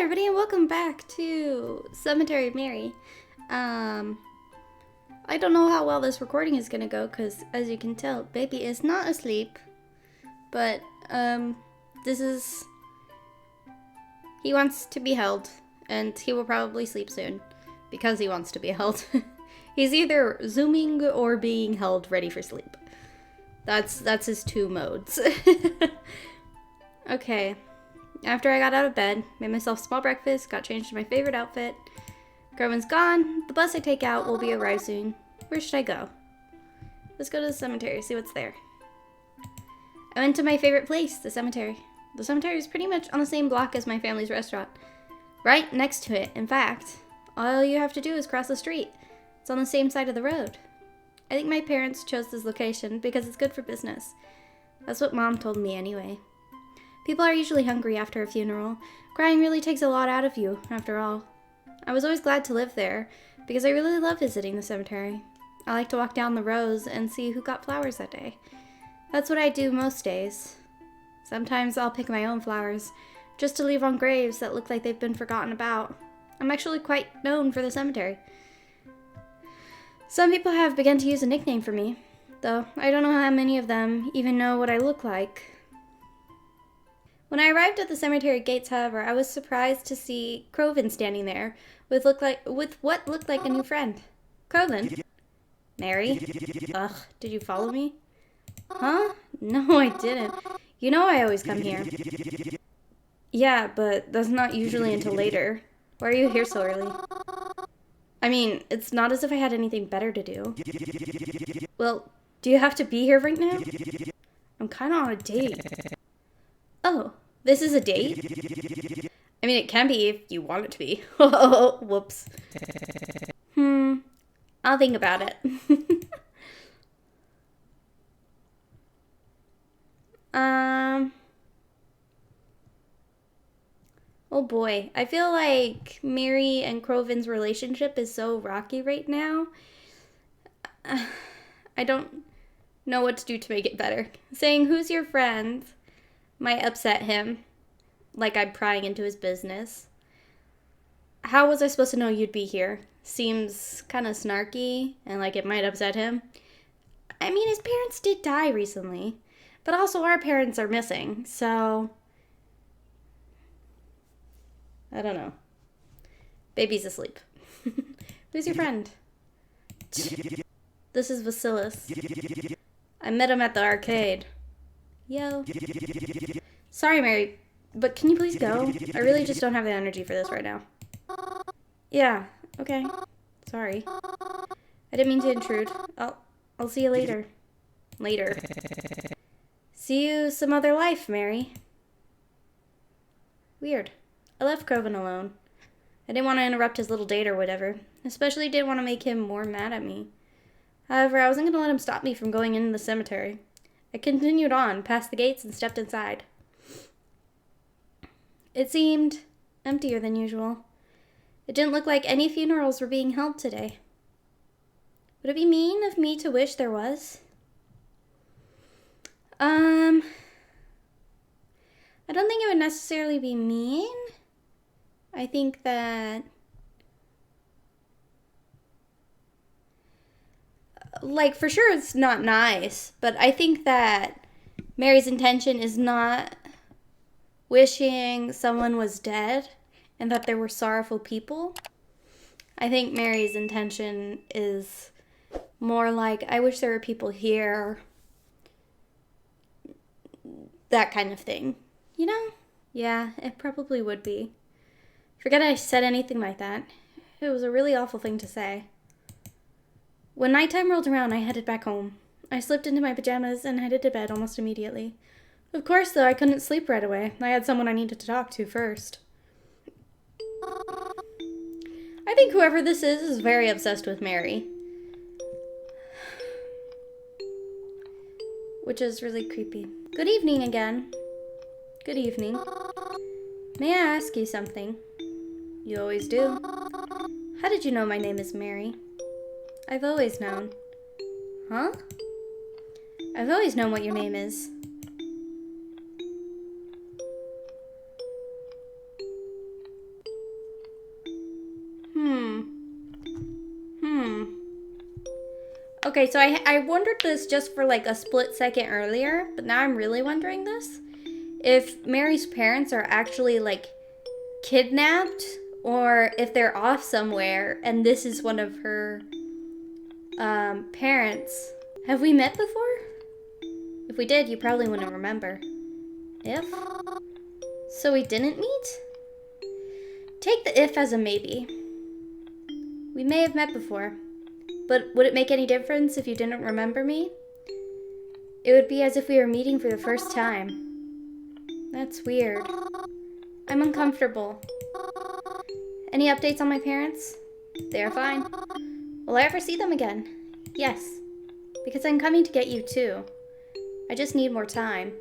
everybody, and welcome back to Cemetery Mary. I don't know how well this recording is gonna go, because as you can tell, baby is not asleep. But, he wants to be held, and he will probably sleep soon, because he wants to be held. He's either zooming or being held ready for sleep. That's his two modes. Okay. After I got out of bed, made myself a small breakfast, got changed to my favorite outfit. Groven's gone. The bus I take out will be arrived soon. Where should I go? Let's go to the cemetery, see what's there. I went to my favorite place, the cemetery. The cemetery is pretty much on the same block as my family's restaurant. Right next to it, in fact. All you have to do is cross the street. It's on the same side of the road. I think my parents chose this location because it's good for business. That's what Mom told me anyway. People are usually hungry after a funeral. Crying really takes a lot out of you, after all. I was always glad to live there, because I really love visiting the cemetery. I like to walk down the rows and see who got flowers that day. That's what I do most days. Sometimes I'll pick my own flowers, just to leave on graves that look like they've been forgotten about. I'm actually quite known for the cemetery. Some people have begun to use a nickname for me, though I don't know how many of them even know what I look like. When I arrived at the cemetery gates, however, I was surprised to see Groven standing there with what looked like a new friend. Groven? Mary? Ugh, did you follow me? Huh? No, I didn't. You know I always come here. Yeah, but that's not usually until later. Why are you here so early? I mean, it's not as if I had anything better to do. Well, do you have to be here right now? I'm kind of on a date. Oh, this is a date? I mean, it can be if you want it to be. Oh, whoops. I'll think about it. Oh boy. I feel like Mary and Groven's relationship is so rocky right now. I don't know what to do to make it better. Saying, "Who's your friend?" might upset him, like I'm prying into his business. How was I supposed to know you'd be here? Seems kind of snarky, and like it might upset him. I mean, his parents did die recently, but also our parents are missing, so I don't know. Baby's asleep. Who's your friend? This is Vasilis. I met him at the arcade. Yo. Sorry, Mary, but can you please go? I really just don't have the energy for this right now. Yeah, okay. Sorry. I didn't mean to intrude. I'll see you later. Later. See you some other life, Mary. Weird. I left Groven alone. I didn't want to interrupt his little date or whatever. Especially didn't want to make him more mad at me. However, I wasn't going to let him stop me from going into the cemetery. I continued on, past the gates, and stepped inside. It seemed emptier than usual. It didn't look like any funerals were being held today. Would it be mean of me to wish there was? I don't think it would necessarily be mean. I think that, like, for sure it's not nice, but I think that Mary's intention is not wishing someone was dead and that there were sorrowful people. I think Mary's intention is more like, I wish there were people here, that kind of thing, you know? Yeah, it probably would be. Forget I said anything like that. It was a really awful thing to say. When nighttime rolled around, I headed back home. I slipped into my pajamas and headed to bed almost immediately. Of course, though, I couldn't sleep right away. I had someone I needed to talk to first. I think whoever this is very obsessed with Mary. Which is really creepy. Good evening again. Good evening. May I ask you something? You always do. How did you know my name is Mary? I've always known. Huh? I've always known what your name is. Okay, so I wondered this just for like a split second earlier, but now I'm really wondering this. If Mary's parents are actually like kidnapped, or if they're off somewhere and this is one of her parents. Have we met before? If we did, you probably wouldn't remember. If? So we didn't meet? Take the if as a maybe. We may have met before, but would it make any difference if you didn't remember me? It would be as if we were meeting for the first time. That's weird. I'm uncomfortable. Any updates on my parents? They are fine. Will I ever see them again? Yes. Because I'm coming to get you too. I just need more time.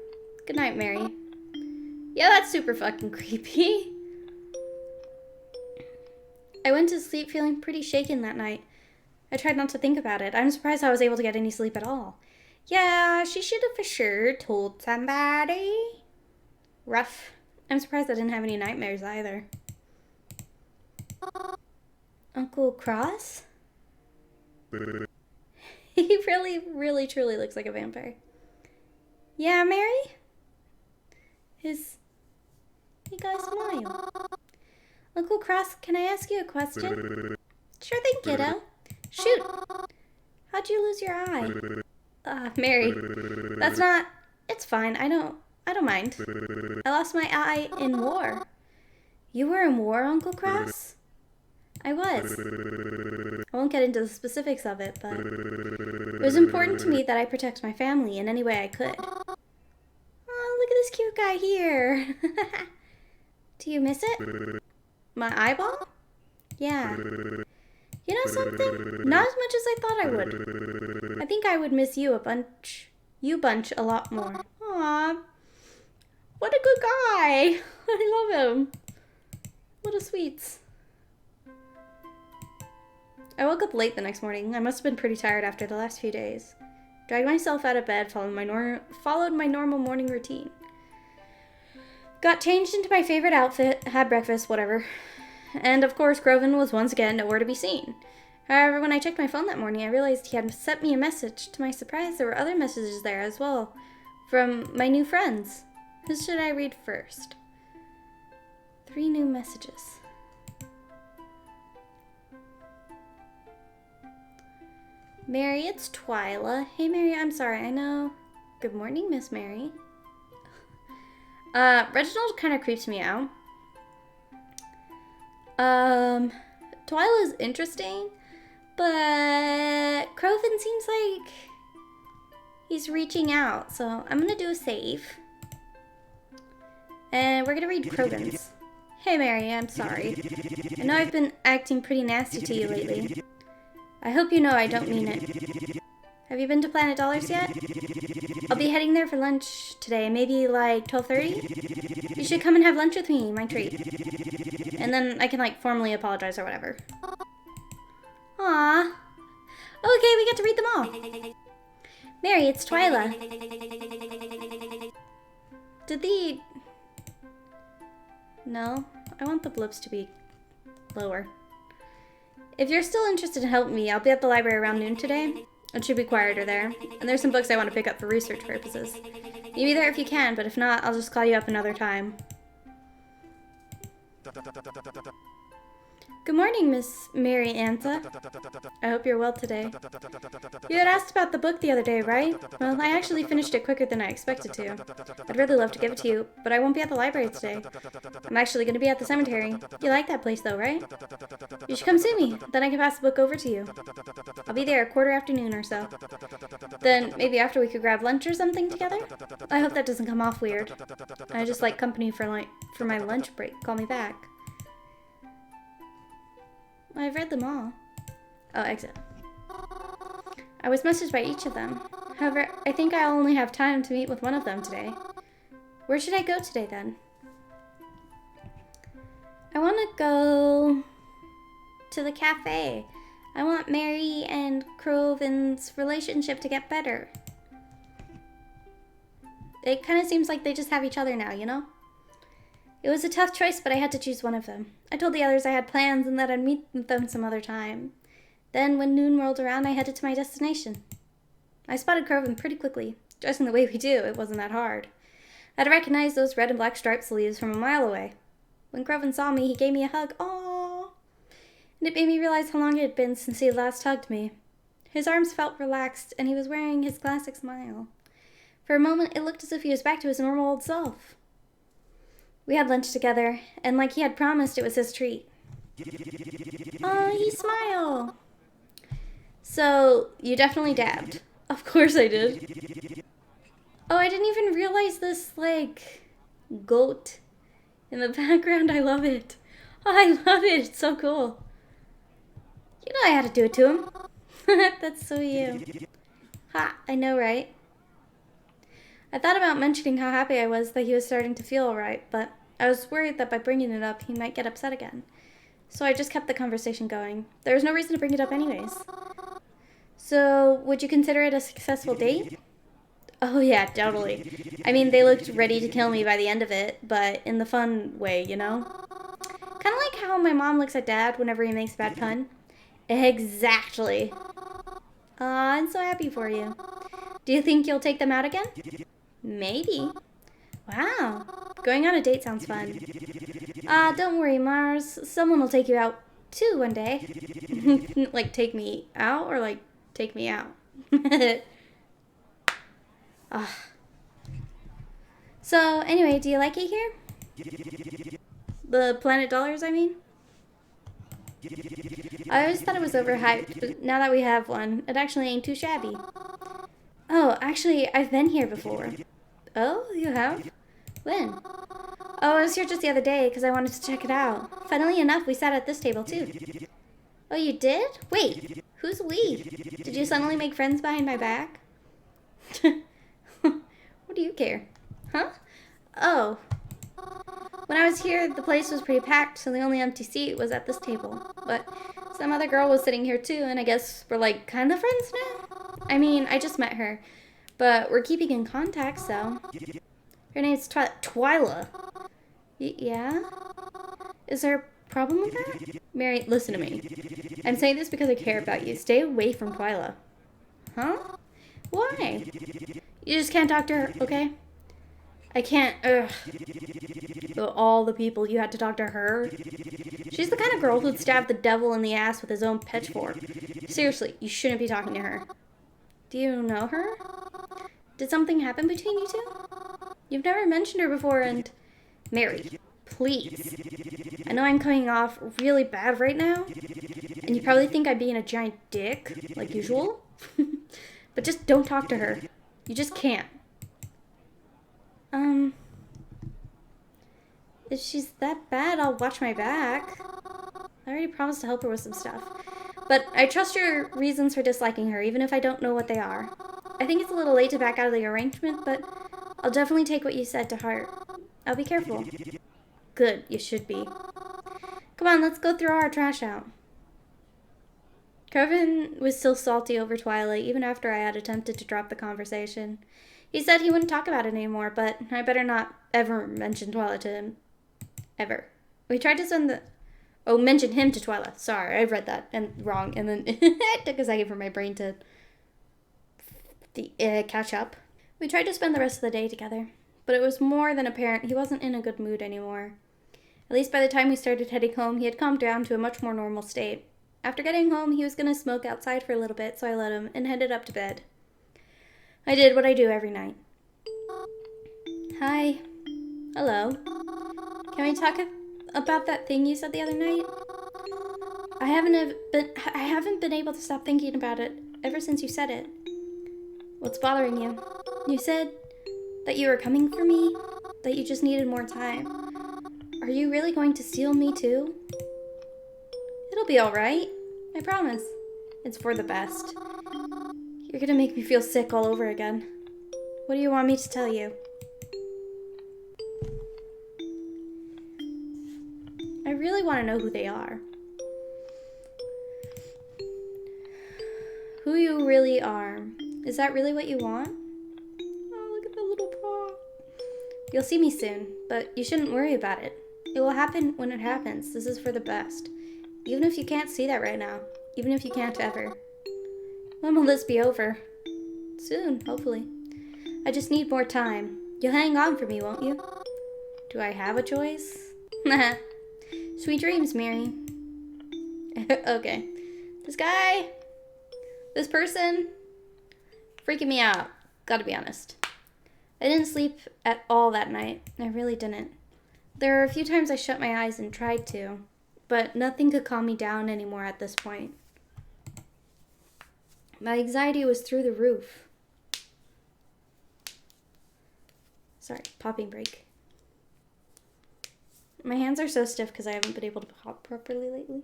Good night, Mary. Yeah, that's super fucking creepy. I went to sleep feeling pretty shaken that night. I tried not to think about it. I'm surprised I was able to get any sleep at all. Yeah, she should have for sure told somebody. Rough. I'm surprised I didn't have any nightmares either. Uncle Cross? He really, truly looks like a vampire. Yeah, Mary? He got a smile. Uncle Cross, can I ask you a question? Sure thing, kiddo. Shoot. How'd you lose your eye? Mary. That's not... It's fine. I don't mind. I lost my eye in war. You were in war, Uncle Cross? I was. I won't get into the specifics of it, but it was important to me that I protect my family in any way I could. Oh, look at this cute guy here. Do you miss it? My eyeball? Yeah. You know something? Not as much as I thought I would. I think I would miss you a bunch. You bunch a lot more. Aw. What a good guy. I love him. What a sweets. I woke up late the next morning. I must have been pretty tired after the last few days. Dragged myself out of bed, followed my normal morning routine. Got changed into my favorite outfit, had breakfast, whatever. And of course, Groven was once again nowhere to be seen. However, when I checked my phone that morning, I realized he had sent me a message. To my surprise, there were other messages there as well, from my new friends. Who should I read first? 3 new messages. Mary, it's Twyla. Hey, Mary, I'm sorry, I know. Good morning, Miss Mary. Reginald kind of creeps me out. Twyla's interesting, but Croven seems like he's reaching out, so I'm gonna do a save. And we're gonna read Croven's. Hey, Mary, I'm sorry. I know I've been acting pretty nasty to you lately. I hope you know I don't mean it. Have you been to Planet Dollars yet? I'll be heading there for lunch today, maybe like 12:30? You should come and have lunch with me, my treat. And then I can like formally apologize or whatever. Aww. Okay, we get to read them all. Mary, it's Twyla. Did the... No, I want the blips to be lower. If you're still interested in helping me, I'll be at the library around noon today. It should be quieter there. And there's some books I want to pick up for research purposes. You be there if you can, but if not, I'll just call you up another time. Good morning, Miss Mary Anta. I hope you're well today. You had asked about the book the other day, right? Well, I actually finished it quicker than I expected to. I'd really love to give it to you, but I won't be at the library today. I'm actually going to be at the cemetery. You like that place though, right? You should come see me, then I can pass the book over to you. I'll be there 1/4 or so. Then maybe after we could grab lunch or something together? I hope that doesn't come off weird. I just like company for my lunch break. Call me back. I've read them all. Oh, exit. I was messaged by each of them. However, I think I'll only have time to meet with one of them today. Where should I go today, then? I want to go to the cafe. I want Mary and Croven's relationship to get better. It kind of seems like they just have each other now, you know? It was a tough choice, but I had to choose one of them. I told the others I had plans and that I'd meet with them some other time. Then, when noon rolled around, I headed to my destination. I spotted Croven pretty quickly. Dressing the way we do, it wasn't that hard. I'd recognize those red and black striped sleeves from a mile away. When Croven saw me, he gave me a hug. Aww! And it made me realize how long it had been since he had last hugged me. His arms felt relaxed, and he was wearing his classic smile. For a moment, it looked as if he was back to his normal old self. We had lunch together, and like he had promised, it was his treat. Oh, he smiled! So, you definitely dabbed. Of course I did. Oh, I didn't even realize this, goat in the background. I love it. Oh, I love it. It's so cool. You know I had to do it to him. That's so you. Ha, I know, right? I thought about mentioning how happy I was that he was starting to feel alright, but I was worried that by bringing it up, he might get upset again. So I just kept the conversation going. There was no reason to bring it up anyways. So, would you consider it a successful date? Oh yeah, totally. I mean, they looked ready to kill me by the end of it, but in the fun way, you know? Kind of like how my mom looks at Dad whenever he makes a bad pun. Exactly. I'm so happy for you. Do you think you'll take them out again? Maybe. Wow. Going on a date sounds fun. Don't worry, Mars. Someone will take you out, too, one day. Like, take me out or, take me out? So, anyway, do you like it here? The Planet Dollars, I mean? I always thought it was overhyped, but now that we have one, it actually ain't too shabby. Oh, actually, I've been here before. Oh, you have? When? Oh, I was here just the other day because I wanted to check it out. Funnily enough, we sat at this table, too. Oh, you did? Wait, who's we? Did you suddenly make friends behind my back? What do you care? Huh? Oh. When I was here, the place was pretty packed, so the only empty seat was at this table. But some other girl was sitting here too, and I guess we're kind of friends now? I mean, I just met her, but we're keeping in contact, so. Her name's Twyla. Yeah? Is there a problem with that? Mary, listen to me. I'm saying this because I care about you. Stay away from Twyla. Huh? Why? You just can't talk to her, okay? I can't, all the people you had to talk to her. She's the kind of girl who'd stab the devil in the ass with his own pitchfork. Seriously, you shouldn't be talking to her. Do you know her? Did something happen between you two? You've never mentioned her before, and... Mary, please. I know I'm coming off really bad right now, and you probably think I'm being a giant dick, like usual. But just don't talk to her. You just can't. If she's that bad, I'll watch my back. I already promised to help her with some stuff. But I trust your reasons for disliking her, even if I don't know what they are. I think it's a little late to back out of the arrangement, but I'll definitely take what you said to heart. I'll be careful. Good, you should be. Come on, let's go throw our trash out. Kevin was still salty over Twilight, even after I had attempted to drop the conversation. He said he wouldn't talk about it anymore, but I better not ever mention Twilight to him. Ever. We tried to send the... Oh, mention him to Twilight. Sorry, I read that and wrong, and then it took a second for my brain to catch up. We tried to spend the rest of the day together, but it was more than apparent he wasn't in a good mood anymore. At least by the time we started heading home, he had calmed down to a much more normal state. After getting home, he was going to smoke outside for a little bit, so I let him and headed up to bed. I did what I do every night. Hi. Hello. Can we talk about that thing you said the other night? I haven't been able to stop thinking about it ever since you said it. What's bothering you? You said that you were coming for me, that you just needed more time. Are you really going to steal me too? It'll be alright. I promise. It's for the best. You're gonna make me feel sick all over again. What do you want me to tell you? I really want to know who they are. Who you really are. Is that really what you want? Oh, look at the little paw. You'll see me soon, but you shouldn't worry about it. It will happen when it happens. This is for the best. Even if you can't see that right now. even if you can't ever. When will this be over? Soon, hopefully. I just need more time. You'll hang on for me, won't you? Do I have a choice? Sweet dreams, Mary. Okay. This person, freaking me out. Gotta be honest. I didn't sleep at all that night. I really didn't. There were a few times I shut my eyes and tried to, but nothing could calm me down anymore at this point. My anxiety was through the roof. Sorry, popping break. My hands are so stiff because I haven't been able to pop properly lately.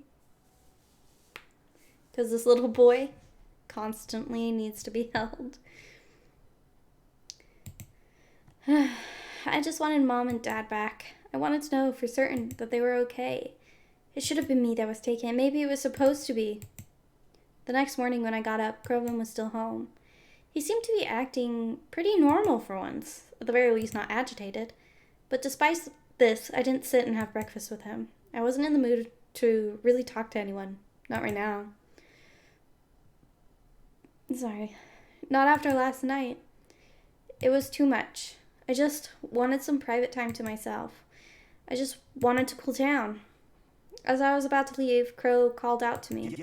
Because this little boy constantly needs to be held. I just wanted Mom and Dad back. I wanted to know for certain that they were okay. It should have been me that was taken. Maybe it was supposed to be. The next morning when I got up, Groven was still home. He seemed to be acting pretty normal for once, at the very least not agitated. But despite this, I didn't sit and have breakfast with him. I wasn't in the mood to really talk to anyone. Not right now. Sorry. Not after last night. It was too much. I just wanted some private time to myself. I just wanted to cool down. As I was about to leave, Crow called out to me.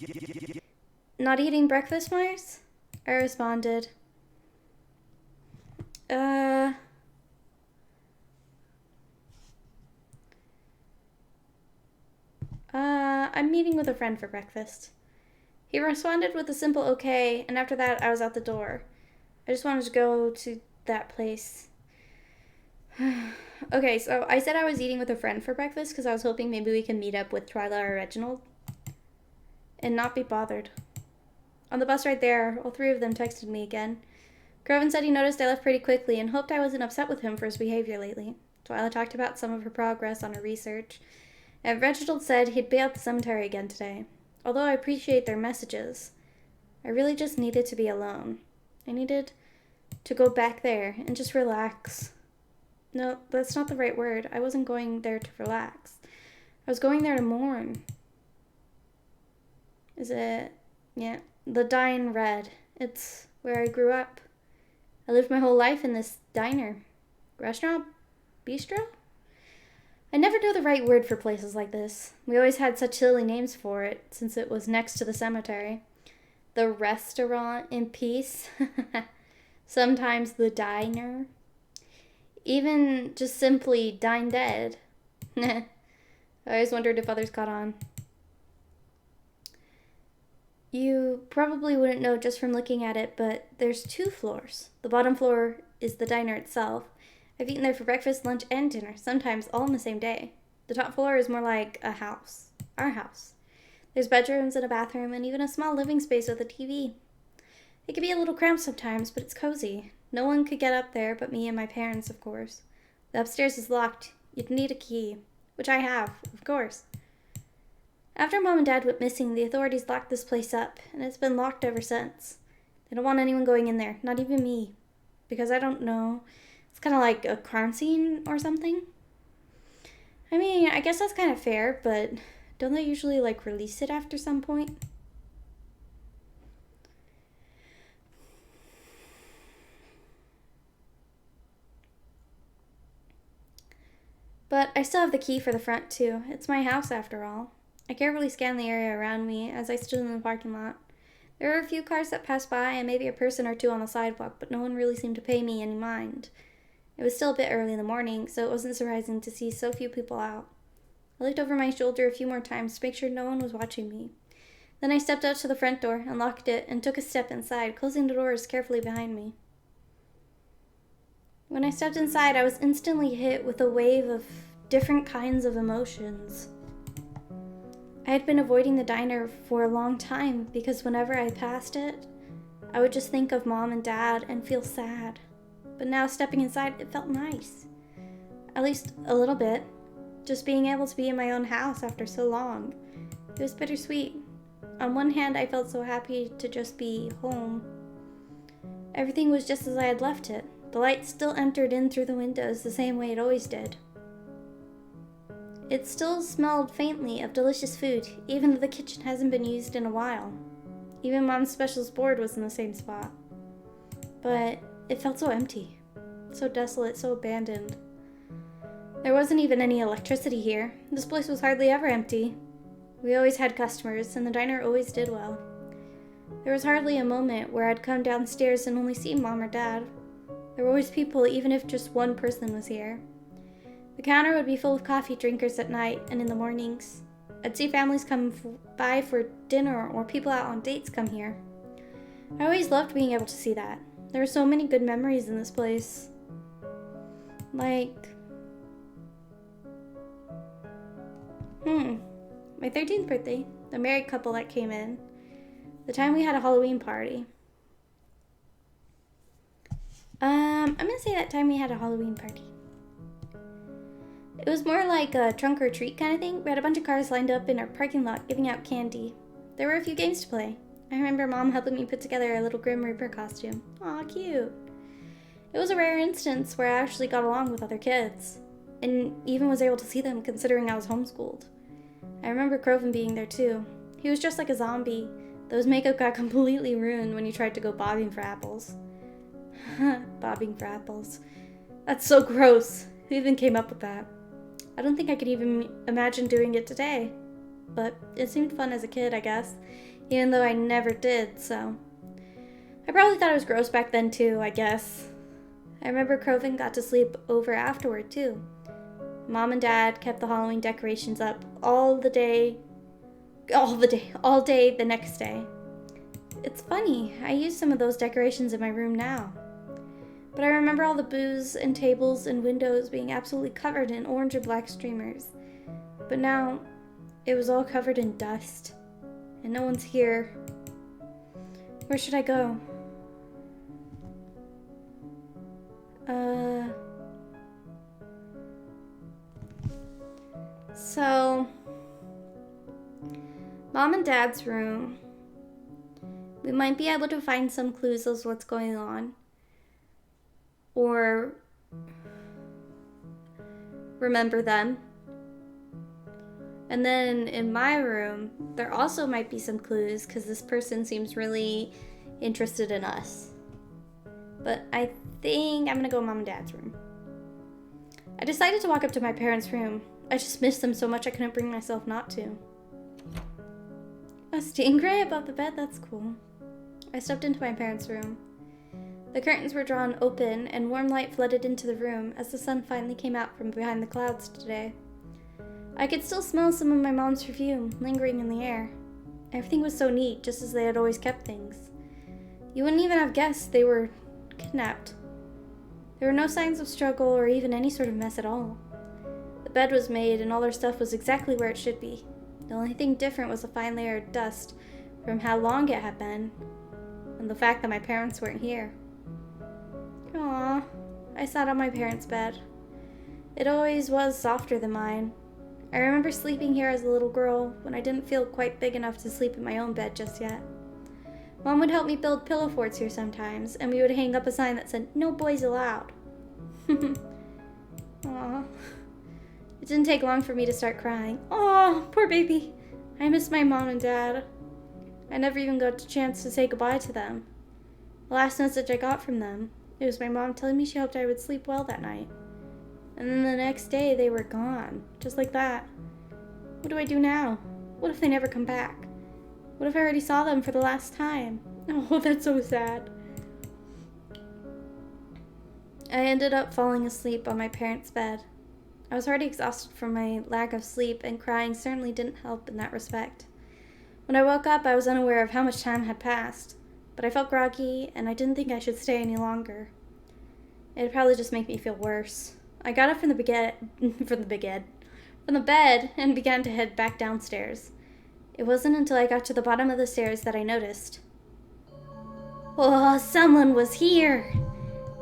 Not eating breakfast, Myers? I responded. I'm meeting with a friend for breakfast. He responded with a simple okay, and after that, I was out the door. I just wanted to go to that place. Okay, so I said I was eating with a friend for breakfast because I was hoping maybe we can meet up with Twyla or Reginald and not be bothered. On the bus right there, all three of them texted me again. Groven said he noticed I left pretty quickly and hoped I wasn't upset with him for his behavior lately. Twyla talked about some of her progress on her research, and Reginald said he'd be at the cemetery again today. Although I appreciate their messages, I really just needed to be alone. I needed to go back there and just relax. No, that's not the right word. I wasn't going there to relax. I was going there to mourn. Is it? Yeah. The Dine Red. It's where I grew up. I lived my whole life in this diner. Restaurant? Bistro? I never know the right word for places like this. We always had such silly names for it, since it was next to the cemetery. The Restaurant in Peace. Sometimes the Diner. Even just simply Dine Dead. I always wondered if others caught on. You probably wouldn't know just from looking at it, but there's 2 floors. The bottom floor is the diner itself. I've eaten there for breakfast, lunch, and dinner, sometimes all in the same day. The top floor is more like a house. Our house. There's bedrooms and a bathroom and even a small living space with a TV. It can be a little cramped sometimes, but it's cozy. No one could get up there but me and my parents, of course. The upstairs is locked. You'd need a key, which I have, of course. After Mom and Dad went missing, the authorities locked this place up, and it's been locked ever since. They don't want anyone going in there, not even me. Because I don't know. It's kind of like a crime scene or something. I mean, I guess that's kind of fair, but don't they usually, release it after some point? But I still have the key for the front, too. It's my house, after all. I carefully scanned the area around me as I stood in the parking lot. There were a few cars that passed by and maybe a person or two on the sidewalk, but no one really seemed to pay me any mind. It was still a bit early in the morning, so it wasn't surprising to see so few people out. I looked over my shoulder a few more times to make sure no one was watching me. Then I stepped out to the front door, unlocked it, and took a step inside, closing the doors carefully behind me. When I stepped inside, I was instantly hit with a wave of different kinds of emotions. I had been avoiding the diner for a long time because whenever I passed it, I would just think of Mom and Dad and feel sad. But now stepping inside, it felt nice. At least a little bit. Just being able to be in my own house after so long. It was bittersweet. On one hand, I felt so happy to just be home. Everything was just as I had left it. The light still entered in through the windows the same way it always did. It still smelled faintly of delicious food, even though the kitchen hasn't been used in a while. Even Mom's specials board was in the same spot. But it felt so empty, so desolate, so abandoned. There wasn't even any electricity here. This place was hardly ever empty. We always had customers, and the diner always did well. There was hardly a moment where I'd come downstairs and only see Mom or Dad. There were always people, even if just one person was here. The counter would be full of coffee drinkers at night and in the mornings. I'd see families come by for dinner or people out on dates come here. I always loved being able to see that. There were so many good memories in this place. Like... my 13th birthday, the married couple that came in, the time we had a Halloween party. I'm gonna say that time we had a Halloween party. It was more like a trunk or treat kind of thing. We had a bunch of cars lined up in our parking lot giving out candy. There were a few games to play. I remember Mom helping me put together a little Grim Reaper costume. Aw, cute. It was a rare instance where I actually got along with other kids, and even was able to see them considering I was homeschooled. I remember Croven being there too. He was just like a zombie, though his makeup got completely ruined when he tried to go bobbing for apples. Bobbing for apples. That's so gross. Who even came up with that? I don't think I could even imagine doing it today. But it seemed fun as a kid, I guess, even though I never did, so. I probably thought it was gross back then too, I guess. I remember Croven got to sleep over afterward too. Mom and Dad kept the Halloween decorations up all day the next day. It's funny, I use some of those decorations in my room now. But I remember all the booths and tables and windows being absolutely covered in orange and black streamers. But now, it was all covered in dust. And no one's here. Where should I go? So, Mom and Dad's room. We might be able to find some clues as what's going on. Or remember them. And then in my room, there also might be some clues because this person seems really interested in us. But I think I'm gonna go in Mom and Dad's room. I decided to walk up to my parents' room. I just missed them so much I couldn't bring myself not to. A stingray above the bed? That's cool. I stepped into my parents' room. The curtains were drawn open and warm light flooded into the room as the sun finally came out from behind the clouds today. I could still smell some of my mom's perfume lingering in the air. Everything was so neat, just as they had always kept things. You wouldn't even have guessed they were kidnapped. There were no signs of struggle or even any sort of mess at all. The bed was made and all their stuff was exactly where it should be. The only thing different was a fine layer of dust from how long it had been, and the fact that my parents weren't here. Aww, I sat on my parents' bed. It always was softer than mine. I remember sleeping here as a little girl when I didn't feel quite big enough to sleep in my own bed just yet. Mom would help me build pillow forts here sometimes, and we would hang up a sign that said, "No boys allowed." Aww. It didn't take long for me to start crying. Aw, poor baby. I miss my mom and dad. I never even got a chance to say goodbye to them. The last message I got from them, it was my mom telling me she hoped I would sleep well that night. And then the next day, they were gone. Just like that. What do I do now? What if they never come back? What if I already saw them for the last time? Oh, that's so sad. I ended up falling asleep on my parents' bed. I was already exhausted from my lack of sleep, and crying certainly didn't help in that respect. When I woke up, I was unaware of how much time had passed, but I felt groggy, and I didn't think I should stay any longer. It'd probably just make me feel worse. I got up from the bed and began to head back downstairs. It wasn't until I got to the bottom of the stairs that I noticed. Oh, someone was here!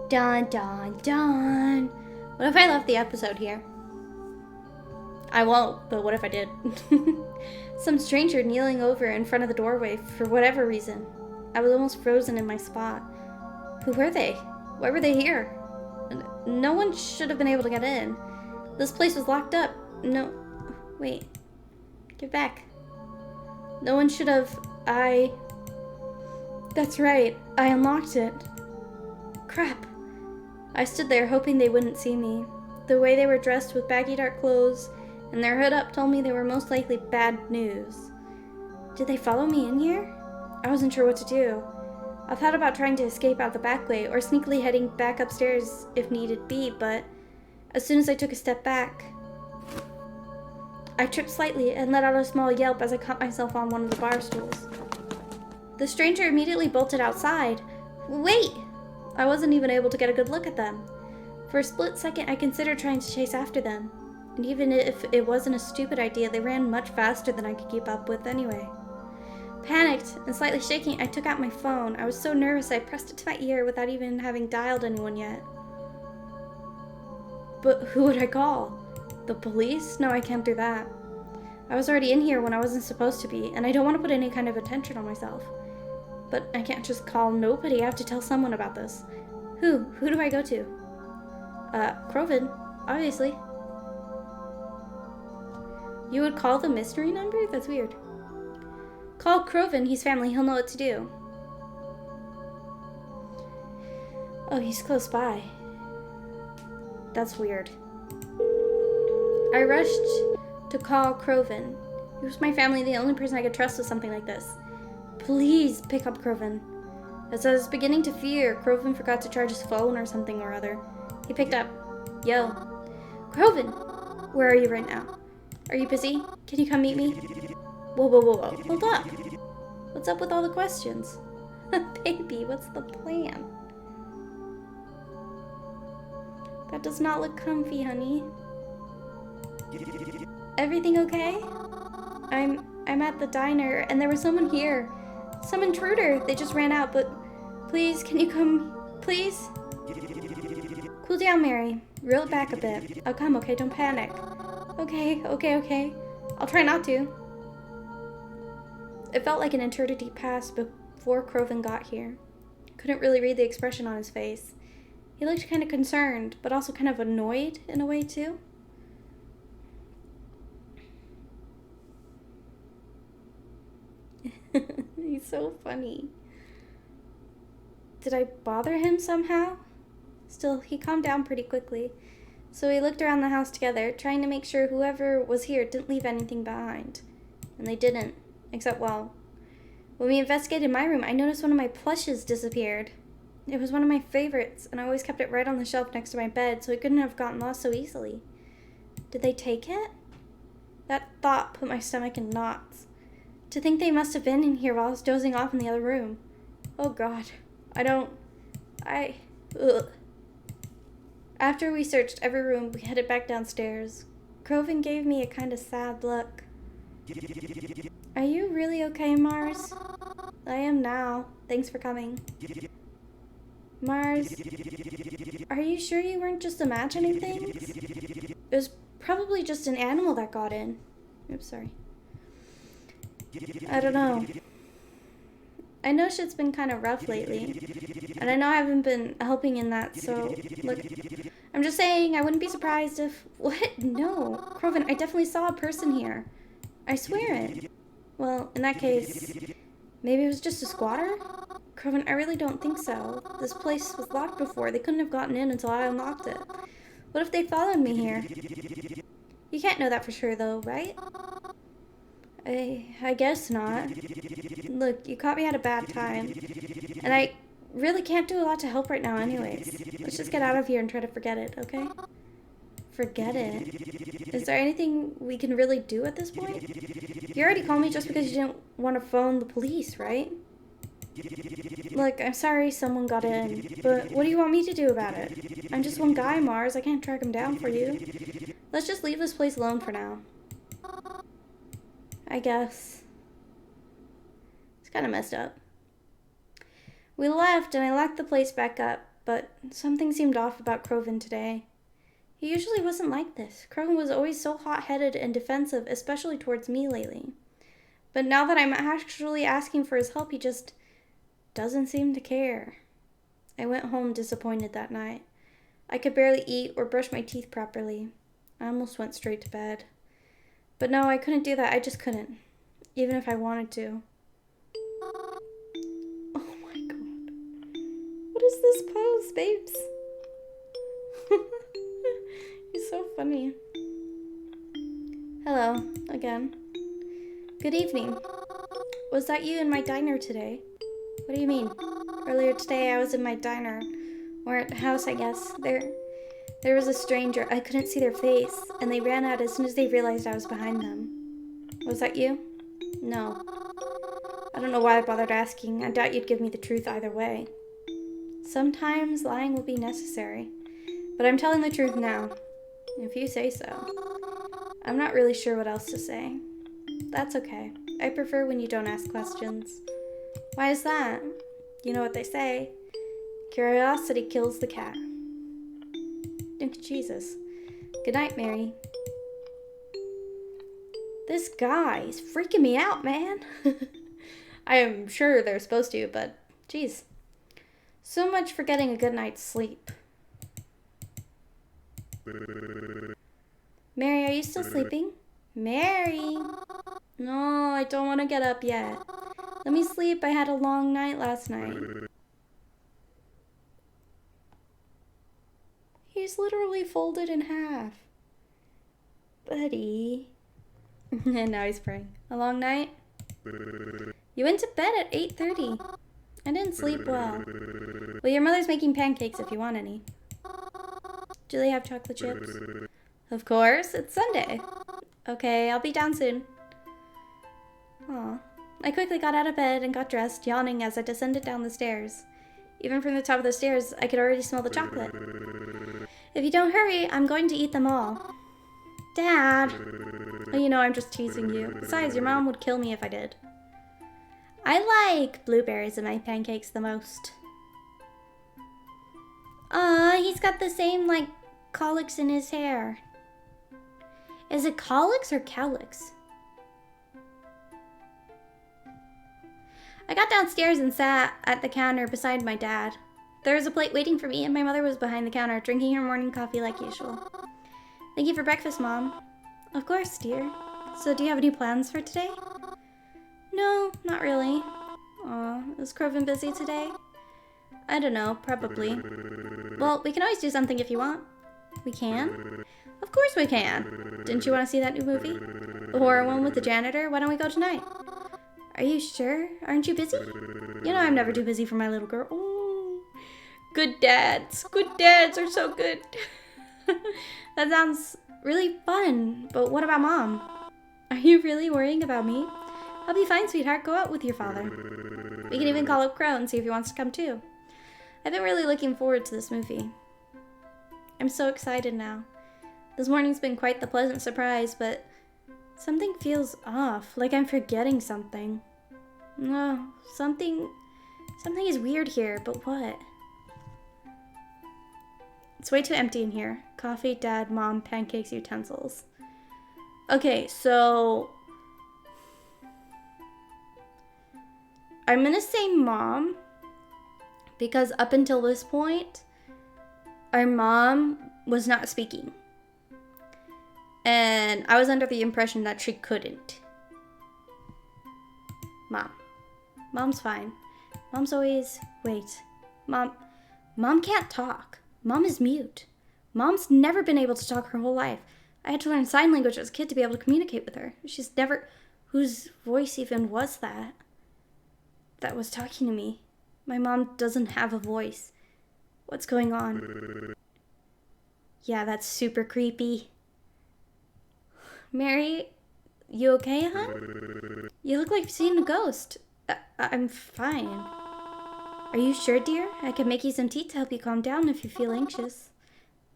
Dun, dun, dun. What if I left the episode here? I won't, but what if I did? Some stranger kneeling over in front of the doorway for whatever reason. I was almost frozen in my spot. Who were they? Why were they here? No one should have been able to get in. This place was locked up. No Wait. Give back. No one should have... That's right. I unlocked it. Crap. I stood there hoping they wouldn't see me. The way they were dressed with baggy dark clothes and their hood up told me they were most likely bad news. Did they follow me in here? I wasn't sure what to do. I thought about trying to escape out the back way or sneakily heading back upstairs if needed be, but as soon as I took a step back, I tripped slightly and let out a small yelp as I caught myself on one of the bar stools. The stranger immediately bolted outside. Wait! I wasn't even able to get a good look at them. For a split second, I considered trying to chase after them. And even if it wasn't a stupid idea, they ran much faster than I could keep up with anyway. Panicked and slightly shaking, I took out my phone. I was so nervous I pressed it to my ear without even having dialed anyone yet. But who would I call? The police? No, I can't do that. I was already in here when I wasn't supposed to be, and I don't want to put any kind of attention on myself. But I can't just call nobody. I have to tell someone about this. Who? Who do I go to? Croven, obviously. You would call the mystery number? That's weird. Call Croven, he's family, he'll know what to do. Oh, he's close by. That's weird. I rushed to call Croven. He was my family, the only person I could trust with something like this. Please pick up Croven. As I was beginning to fear, Croven forgot to charge his phone or something or other. He picked up. Yo. Croven! Where are you right now? Are you busy? Can you come meet me? Whoa, whoa, whoa, whoa. Hold up. What's up with all the questions? Baby, what's the plan? That does not look comfy, honey. Everything okay? I'm at the diner, and there was someone here. Some intruder. They just ran out, but please, can you come, please? Cool down, Mary. Reel it back a bit. I'll come, okay? Don't panic. Okay. I'll try not to. It felt like an eternity passed before Croven got here. Couldn't really read the expression on his face. He looked kind of concerned, but also kind of annoyed in a way, too. He's so funny. Did I bother him somehow? Still, he calmed down pretty quickly. So we looked around the house together, trying to make sure whoever was here didn't leave anything behind. And they didn't. Except, well, when we investigated my room, I noticed one of my plushes disappeared. It was one of my favorites, and I always kept it right on the shelf next to my bed, so it couldn't have gotten lost so easily. Did they take it? That thought put my stomach in knots. To think they must have been in here while I was dozing off in the other room. Oh, God. Ugh. After we searched every room, we headed back downstairs. Croven gave me a kind of sad look. Are you really okay, Mars? I am now. Thanks for coming. Mars, are you sure you weren't just imagining things? It was probably just an animal that got in. Oops, sorry. I don't know. I know shit's been kind of rough lately, and I know I haven't been helping in that, so, look, I'm just saying I wouldn't be surprised if... What? No. Croven, I definitely saw a person here. I swear it. Well, in that case, maybe it was just a squatter? Croven, I really don't think so. This place was locked before. They couldn't have gotten in until I unlocked it. What if they followed me here? You can't know that for sure, though, right? I guess not. Look, you caught me at a bad time, and I really can't do a lot to help right now anyways. Let's just get out of here and try to forget it, okay? Forget it? Is there anything we can really do at this point? You already called me just because you didn't want to phone the police, right? Look, I'm sorry someone got in, but what do you want me to do about it? I'm just one guy, Mars. I can't track him down for you. Let's just leave this place alone for now. I guess. It's kind of messed up. We left and I locked the place back up, but something seemed off about Croven today. He usually wasn't like this. Croven was always so hot-headed and defensive, especially towards me lately. But now that I'm actually asking for his help, he just doesn't seem to care. I went home disappointed that night. I could barely eat or brush my teeth properly. I almost went straight to bed. But no, I couldn't do that. I just couldn't. Even if I wanted to. Oh my god. What is this pose, babes? He's so funny. Hello, again. Good evening. Was that you in my diner today? What do you mean? Earlier today I was in my diner. Or at the house, I guess. There was a stranger. I couldn't see their face, and they ran out as soon as they realized I was behind them. Was that you? No. I don't know why I bothered asking. I doubt you'd give me the truth either way. Sometimes lying will be necessary. But I'm telling the truth now. If you say so. I'm not really sure what else to say. That's okay. I prefer when you don't ask questions. Why is that? You know what they say. Curiosity kills the cat. Jesus. Good night, Mary. This guy is freaking me out, man. I am sure they're supposed to, but geez. So much for getting a good night's sleep. Mary, are you still sleeping? Mary! No, I don't want to get up yet. Let me sleep. I had a long night last night. He's literally folded in half. Buddy. And now he's praying. A long night? You went to bed at 8:30. I didn't sleep well. Well, your mother's making pancakes if you want any. Do they have chocolate chips? Of course, it's Sunday. Okay, I'll be down soon. Aw. I quickly got out of bed and got dressed, yawning as I descended down the stairs. Even from the top of the stairs, I could already smell the chocolate. If you don't hurry, I'm going to eat them all. Dad! Well, you know, I'm just teasing you. Besides, your mom would kill me if I did. I like blueberries in my pancakes the most. He's got the same, like, colics in his hair. Is it colics or cowlicks? I got downstairs and sat at the counter beside my dad. There was a plate waiting for me, and my mother was behind the counter, drinking her morning coffee like usual. Thank you for breakfast, Mom. Of course, dear. So do you have any plans for today? No, not really. Aw, is Croven busy today? I don't know, probably. Well, we can always do something if you want. We can? Of course we can. Didn't you want to see that new movie? The horror one with the janitor? Why don't we go tonight? Are you sure? Aren't you busy? You know I'm never too busy for my little girl. Oh, good dads. Good dads are so good. That sounds really fun. But what about Mom? Are you really worrying about me? I'll be fine, sweetheart. Go out with your father. We can even call up Crow and see if he wants to come too. I've been really looking forward to this movie. I'm so excited now. This morning's been quite the pleasant surprise, but something feels off, like I'm forgetting something. No, something is weird here, but what? It's way too empty in here. Coffee, Dad, Mom, pancakes, utensils. Okay, so I'm gonna say Mom, because up until this point, our mom was not speaking. And I was under the impression that she couldn't. Mom. Mom's fine. Mom's always... Wait. Mom can't talk. Mom is mute. Mom's never been able to talk her whole life. I had to learn sign language as a kid to be able to communicate with her. She's never... Whose voice even was that? That was talking to me. My mom doesn't have a voice. What's going on? Yeah, that's super creepy. Mary, you okay, hon? You look like you've seen a ghost. I'm fine. Are you sure, dear? I can make you some tea to help you calm down if you feel anxious.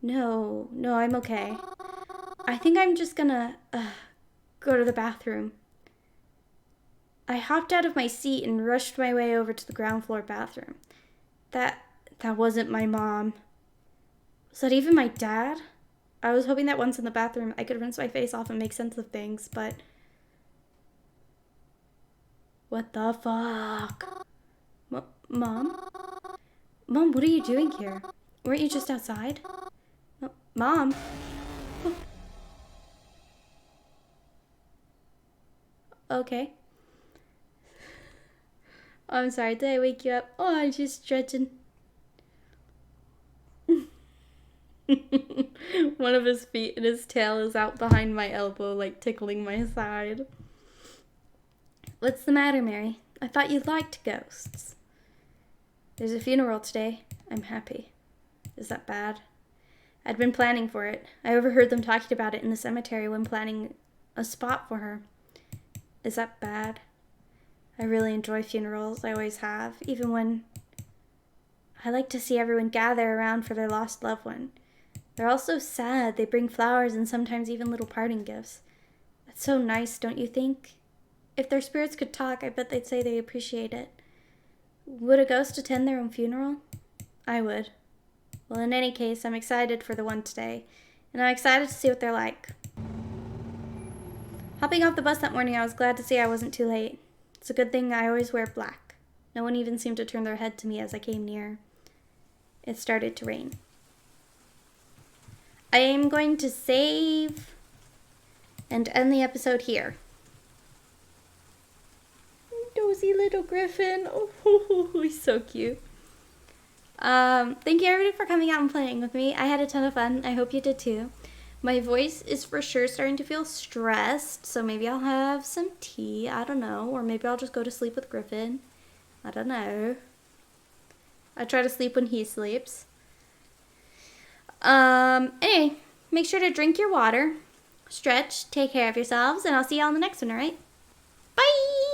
No, I'm okay. I think I'm just gonna go to the bathroom. I hopped out of my seat and rushed my way over to the ground floor bathroom. That wasn't my mom. Was that even my dad? I was hoping that once in the bathroom I could rinse my face off and make sense of things, but... What the fuck? Mom? Mom, what are you doing here? Weren't you just outside? Mom? Okay. I'm sorry, did I wake you up? Oh, I'm just stretching. One of his feet and his tail is out behind my elbow, like tickling my side. What's the matter, Mary? I thought you liked ghosts. There's a funeral today. I'm happy. Is that bad? I'd been planning for it. I overheard them talking about it in the cemetery when planning a spot for her. Is that bad? I really enjoy funerals. I always have. Even when I like to see everyone gather around for their lost loved one. They're all so sad. They bring flowers and sometimes even little parting gifts. That's so nice, don't you think? If their spirits could talk, I bet they'd say they appreciate it. Would a ghost attend their own funeral? I would. Well, in any case, I'm excited for the one today, and I'm excited to see what they're like. Hopping off the bus that morning, I was glad to see I wasn't too late. It's a good thing I always wear black. No one even seemed to turn their head to me as I came near. It started to rain. I am going to save and end the episode here. Dozy little griffin. Oh, he's so cute. Thank you everybody for coming out and playing with me. I had a ton of fun. I hope you did too. My voice is for sure starting to feel stressed, so maybe I'll have some tea. I don't know. Or maybe I'll just go to sleep with Griffin. I don't know. I try to sleep when he sleeps. Anyway, make sure to drink your water, stretch, take care of yourselves, and I'll see you all in the next one, alright? Bye!